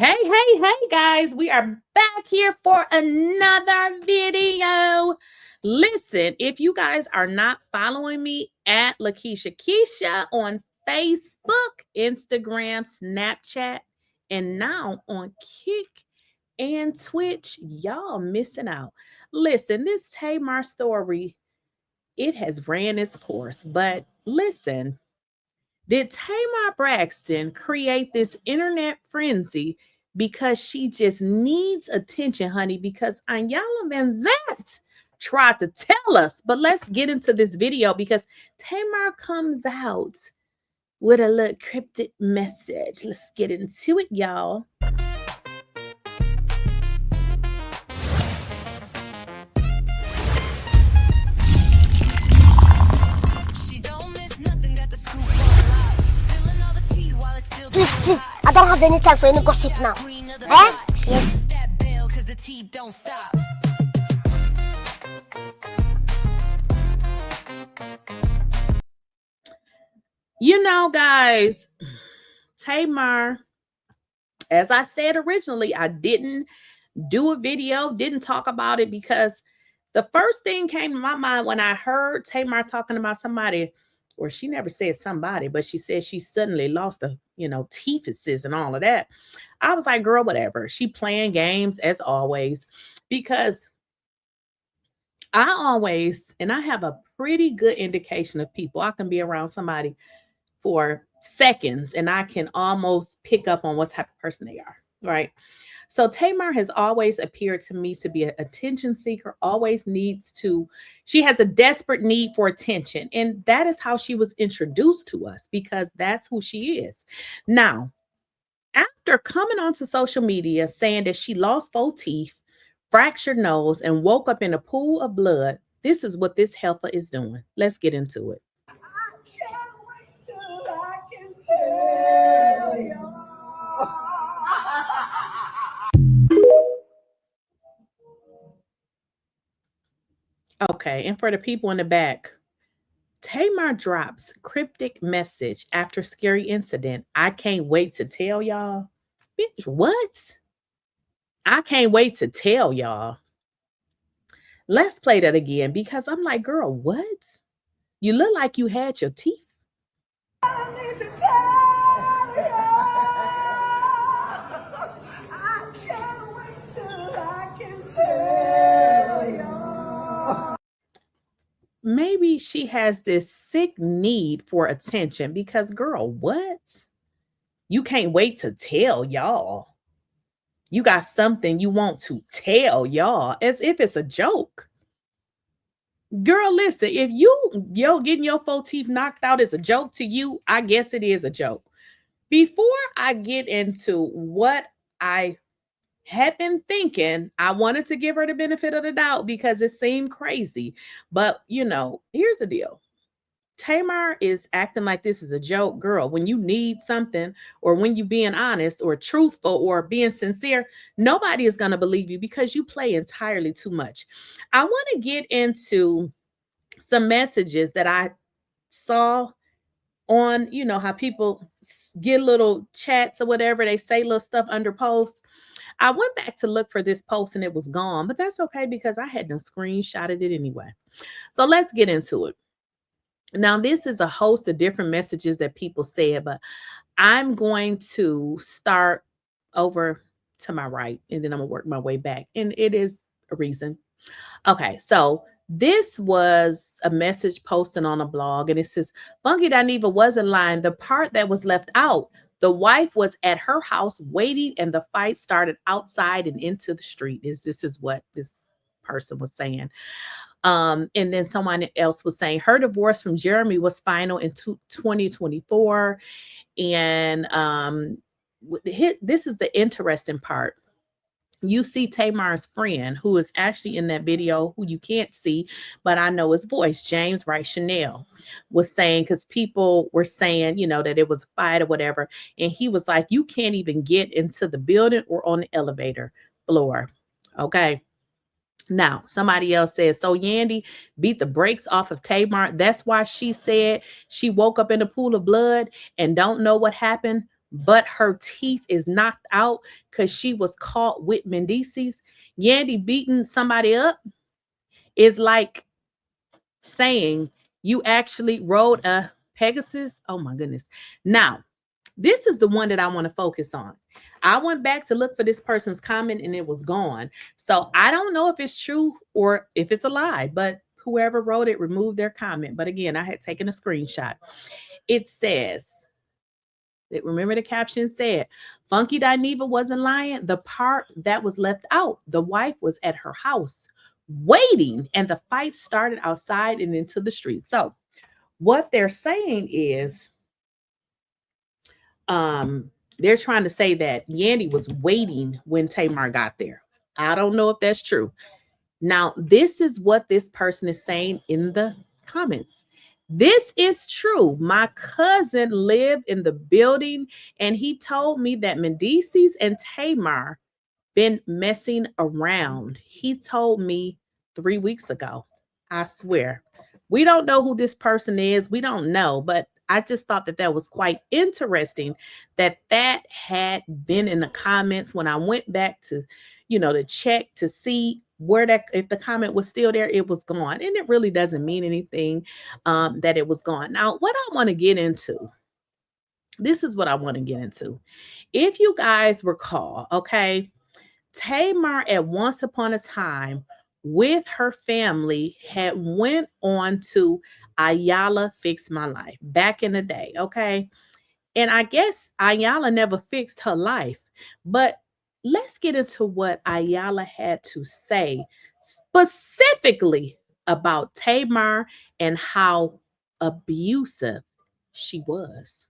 Hey, guys, we are back here for another video. Listen, if you guys are not following me at Lakeysha Keysha on Facebook, Instagram, Snapchat, and now on Kick and Twitch, y'all missing out. Listen, this Tamar story, it has ran its course, but listen, did Tamar Braxton create this internet frenzy because she just needs attention, honey? Because �YANLA tried to tell us, but let's get into this video because Tamar comes out with a little cryptic message. Let's get into it, y'all. Please, I don't have any time for any gossip now. Eh? Yes. You know, guys, Tamar, as I said originally, I didn't do a video, didn't talk about it because the first thing came to my mind when I heard Tamar talking about somebody, or she never said somebody, but she said she suddenly lost a, teethuses and all of that. I was like, girl, whatever. She playing games as always, because I always, and I have a pretty good indication of people. I can be around somebody for seconds and I can almost pick up on what type of person they are, right? So Tamar has always appeared to me to be an attention seeker, she has a desperate need for attention. And that is how she was introduced to us because that's who she is. Now, after coming onto social media saying that she lost 4 teeth, fractured nose, and woke up in a pool of blood, this is what this heifer is doing. Let's get into it. I can't wait till I can tell you. Okay, and for the people in the back, Tamar drops cryptic message after scary incident. I can't wait to tell y'all. Bitch, what? I can't wait to tell y'all. Let's play that again because I'm like, girl, what? You look like you had your teeth. I need to tell you. I can't wait till I can tell you. Maybe she has this sick need for attention because, girl, what? You can't wait to tell y'all. You got something you want to tell y'all as if it's a joke. Girl, listen, if getting your 4 teeth knocked out is a joke to you, I guess it is a joke. Before I get into what I had been thinking, I wanted to give her the benefit of the doubt because it seemed crazy. But, here's the deal. Tamar is acting like this is a joke. Girl, when you need something or when you being honest or truthful or being sincere, nobody is going to believe you because you play entirely too much. I want to get into some messages that I saw on, how people get little chats or whatever. They say little stuff under posts. I went back to look for this post and it was gone, but that's okay because I had done screenshotted it anyway. So let's get into it. Now, this is a host of different messages that people said, but I'm going to start over to my right and then I'm going to work my way back. And it is a reason. Okay, so this was a message posted on a blog and it says, Funky Dineva wasn't lying. The part that was left out, the wife was at her house waiting and the fight started outside and into the street. This is what this person was saying. And then someone else was saying her divorce from Jeremy was final in 2024. And this is the interesting part. You see Tamar's friend, who is actually in that video, who you can't see, but I know his voice, James Wright Chanel, was saying, because people were saying, that it was a fight or whatever. And he was like, you can't even get into the building or on the elevator floor. Okay. Now, somebody else says, so Yandy beat the brakes off of Tamar. That's why she said she woke up in a pool of blood and don't know what happened. but her teeth is knocked out because she was caught with mendeecees. Yandy beating somebody up is like saying you actually rode a Pegasus. Oh my goodness. Now, this is the one that I want to focus on. I went back to look for this person's comment and it was gone. So I don't know if it's true or if it's a lie, but whoever wrote it removed their comment. But again, I had taken a screenshot. It says, remember the caption said, Funky Dineva wasn't lying. The part that was left out, the wife was at her house waiting and the fight started outside and into the street. So what they're saying is, they're trying to say that Yandy was waiting when Tamar got there. I don't know if that's true. Now, this is what this person is saying in the comments. This is true. My cousin lived in the building and he told me that Mendeecees and Tamar been messing around. He told me 3 weeks ago. I swear. We don't know who this person is. We don't know, but I just thought that that was quite interesting that that had been in the comments when I went back to, to check to see where that, if the comment was still there, it was gone. And it really doesn't mean anything that it was gone. Now, what I want to get into, this is what I want to get into. If you guys recall, okay, Tamar at once upon a time with her family had went on to IYANLA Fix My Life back in the day, okay? And I guess IYANLA never fixed her life, but let's get into what IYANLA had to say specifically about Tamar and how abusive she was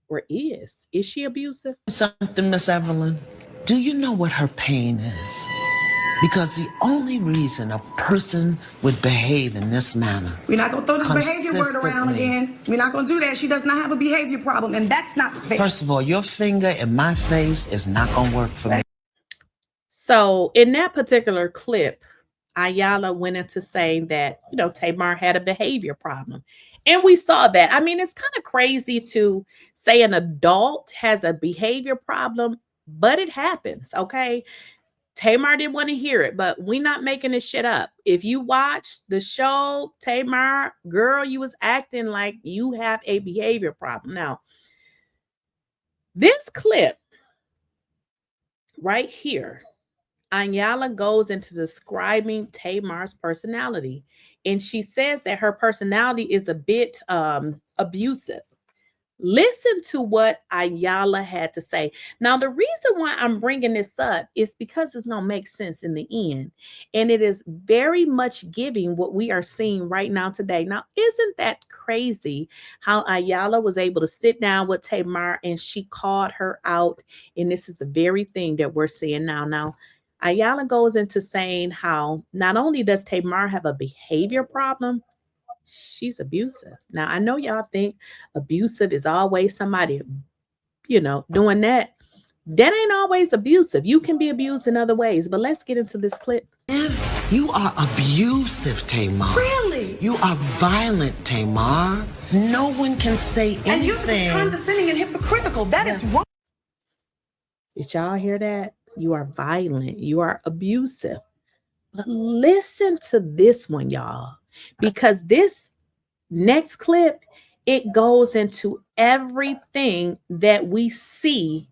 or is. Is she abusive? Something, Miss Evelyn. Do you know what her pain is? Because the only reason a person would behave in this manner, We're not going to throw this behavior word around again. We're not going to do that. She does not have a behavior problem, and that's not fair. First of all, your finger in my face is not going to work for me. So in that particular clip, IYANLA went into saying that, Tamar had a behavior problem. And we saw that. I mean, it's kind of crazy to say an adult has a behavior problem, but it happens, okay? Tamar didn't want to hear it, but we're not making this shit up. If you watch the show, Tamar, girl, you was acting like you have a behavior problem. Now, this clip right here, IYANLA goes into describing Tamar's personality, and she says that her personality is a bit abusive. Listen to what IYANLA had to say. Now, the reason why I'm bringing this up is because it's going to make sense in the end. And it is very much giving what we are seeing right now today. Now, isn't that crazy how IYANLA was able to sit down with Tamar and she called her out? And this is the very thing that we're seeing now. Now, IYANLA goes into saying how not only does Tamar have a behavior problem, she's abusive. Now, I know y'all think abusive is always somebody, doing that. That ain't always abusive. You can be abused in other ways, but let's get into this clip. You are abusive, Tamar. Really? You are violent, Tamar. No one can say anything. And you're just condescending and hypocritical. That is wrong. Did y'all hear that? You are violent. You are abusive. But listen to this one, y'all, because this next clip, it goes into everything that we see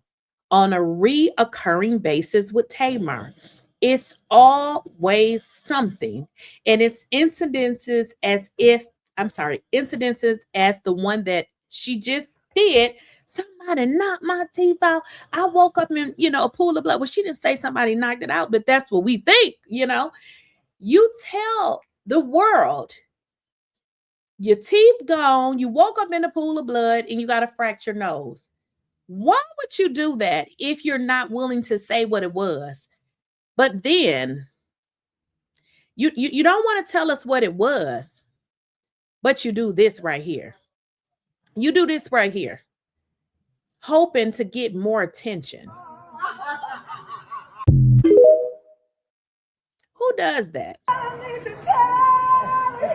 on a reoccurring basis with Tamar. It's always something, and it's incidences as the one that she just did. Somebody knocked my teeth out. I woke up in, a pool of blood. Well, she didn't say somebody knocked it out, but that's what we think, You tell the world your teeth gone, you woke up in a pool of blood, and you got a fractured nose. Why would you do that if you're not willing to say what it was? But then you don't want to tell us what it was, but you do this right here. You do this right here, hoping to get more attention. Who does that? I need to tell you.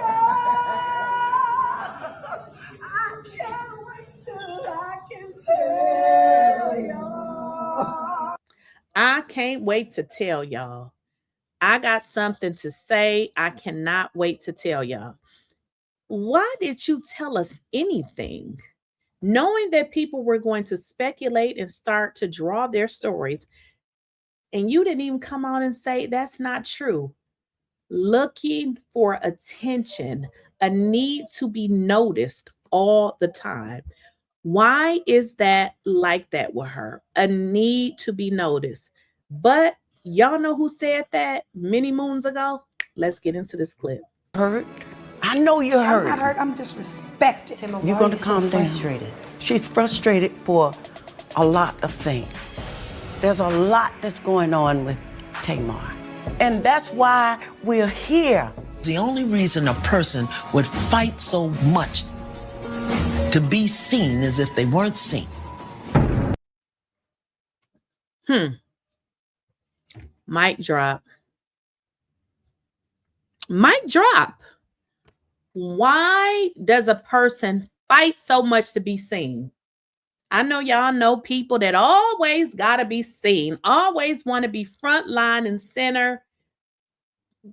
I can't wait till I can tell I can't wait to tell y'all. I got something to say. I cannot wait to tell y'all. Why did you tell us anything? Knowing that people were going to speculate and start to draw their stories, and you didn't even come out and say that's not true. Looking for attention, a need to be noticed all the time. Why is that like that with her? A need to be noticed. But y'all know who said that many moons ago? Let's get into this clip. Hurt? I know you're hurt. I'm not hurt. I'm disrespected. You're going to calm down. She's frustrated for a lot of things. There's a lot that's going on with Tamar. And that's why we're here. The only reason a person would fight so much to be seen is if they weren't seen. Mic drop. Mic drop. Why does a person fight so much to be seen? I know y'all know people that always got to be seen, always want to be front line and center.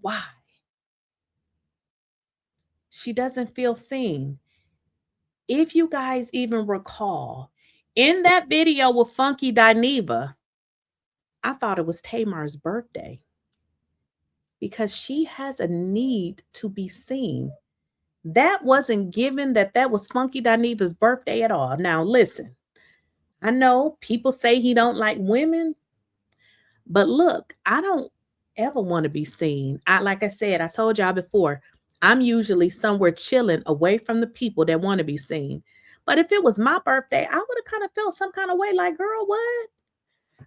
Why? She doesn't feel seen. If you guys even recall, in that video with Funky Dineva, I thought it was Tamar's birthday because she has a need to be seen. That wasn't given that was Funky Dineva's birthday at all. Now, listen, I know people say he don't like women, but look, I don't ever want to be seen. Like I said, I told y'all before, I'm usually somewhere chilling away from the people that want to be seen. But if it was my birthday, I would have kind of felt some kind of way like, girl, what?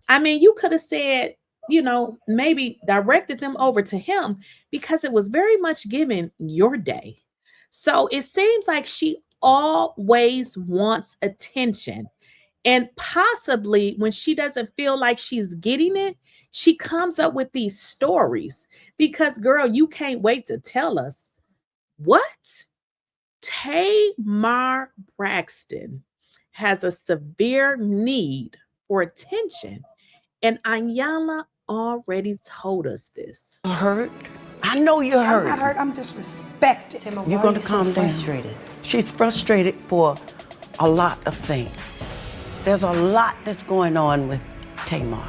I mean, you could have said, you know, maybe directed them over to him because it was very much given your day. So it seems like she always wants attention. And possibly when she doesn't feel like she's getting it, she comes up with these stories because, girl, you can't wait to tell us. What? Tamar Braxton has a severe need for attention. And IYANLA already told us this. Hurt? I know you're hurt. I'm not hurt. I'm disrespected. You're going to calm down. She's frustrated for a lot of things. There's a lot that's going on with Tamar.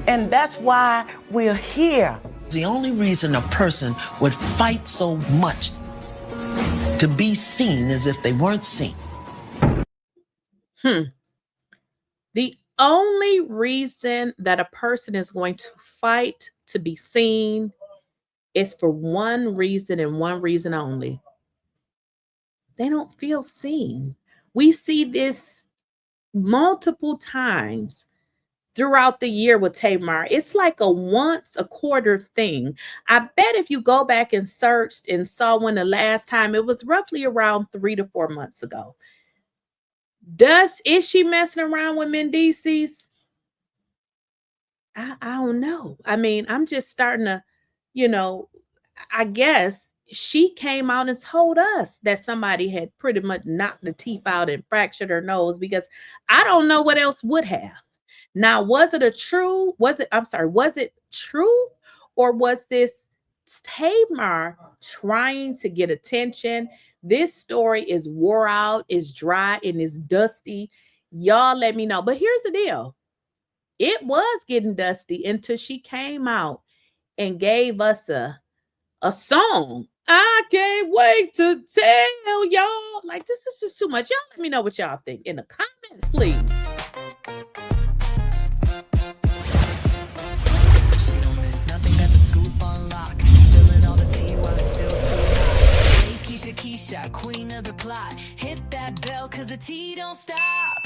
And that's why we're here. The only reason a person would fight so much to be seen is if they weren't seen. The only reason that a person is going to fight to be seen is for one reason and one reason only. They don't feel seen. We see this multiple times throughout the year with Tamar. It's like a once a quarter thing. I bet if you go back and searched and saw when the last time, it was roughly around 3 to 4 months ago. Is she messing around with mendeecees? I don't know. I mean, I'm just starting to, you know, I guess she came out and told us that somebody had pretty much knocked the teeth out and fractured her nose, because I don't know what else would have. Now, was it true, or was this Tamar trying to get attention? This story is wore out, is dry, and is dusty. Y'all let me know. But here's the deal. It was getting dusty until she came out and gave us a song. I can't wait to tell y'all. Like, this is just too much. Y'all let me know what y'all think in the comments, please. Lakeysha Keysha, queen of the plot. Hit that bell, cause the tea don't stop.